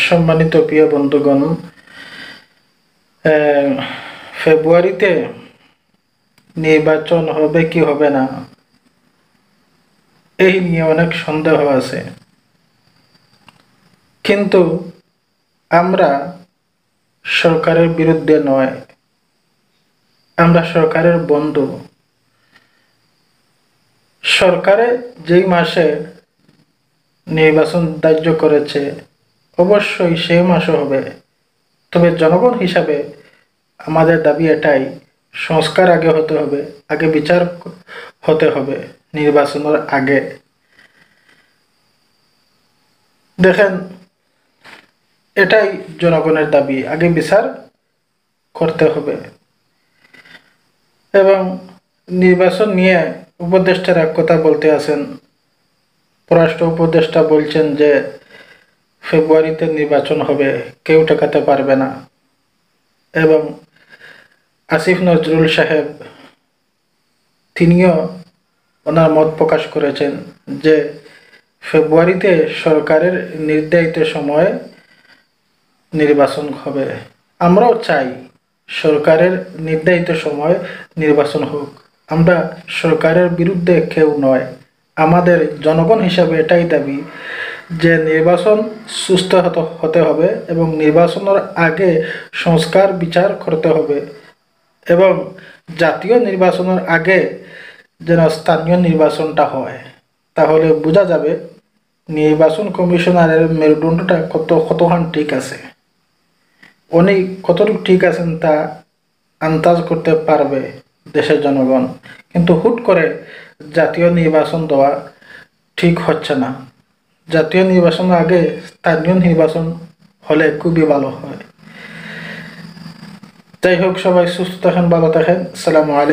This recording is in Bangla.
সম্মানিত প্রিয় বন্ধুগণ, ফেব্রুয়ারিতে নির্বাচন হবে কি হবে না এই নিয়ে অনেক সন্দেহ আছে, কিন্তু আমরা সরকারের বিরুদ্ধে নয়, আমরা সরকারের বন্ধু। সরকারে যেই মাসে নির্বাচন ধার্য করেছে অবশ্যই সেই মাসে হবে, তবে জনগণ হিসাবে আমাদের দাবি এটাই, সংস্কার আগে হতে হবে, আগে বিচার হতে হবে নির্বাচনের আগে। দেখেন, এটাই জনগণের দাবি, আগে বিচার করতে হবে। এবং নির্বাচন নিয়ে উপদেষ্টারা এক কথা বলতে আছেন, পররাষ্ট্র উপদেষ্টা বলছেন যে ফেব্রুয়ারিতে নির্বাচন হবে, কেউ ঠেকাতে পারবে না। এবং আসিফ নজরুল সাহেব তিনিও ওনার মত প্রকাশ করেছেন যে ফেব্রুয়ারিতে সরকারের নির্ধারিত সময়ে নির্বাচন হবে। আমরাও চাই সরকারের নির্ধারিত সময় নির্বাচন হোক, আমরা সরকারের বিরুদ্ধে কেউ নয়। আমাদের জনগণ হিসাবে এটাই দাবি যে নির্বাচন সুস্থ হতে হবে এবং নির্বাচনের আগে সংস্কার বিচার করতে হবে, এবং জাতীয় নির্বাচনের আগে যেন স্থানীয় নির্বাচনটা হয়, তাহলে বোঝা যাবে নির্বাচন কমিশনারের মেরুদণ্ডটা কতখান ঠিক আছে। উনি কতটুকু ঠিক আছেন তা আন্দাজ করতে পারবে দেশের জনগণ, কিন্তু হুট করে জাতীয় নির্বাচন দেওয়া ঠিক হচ্ছে না। জাতীয় নির্বাচনের আগে স্থানীয় নির্বাচন হলে খুবই ভালো হয়। যাই হোক, সবাই সুস্থ থাকেন, ভালো থাকেন। আসসালামু আলাইকুম।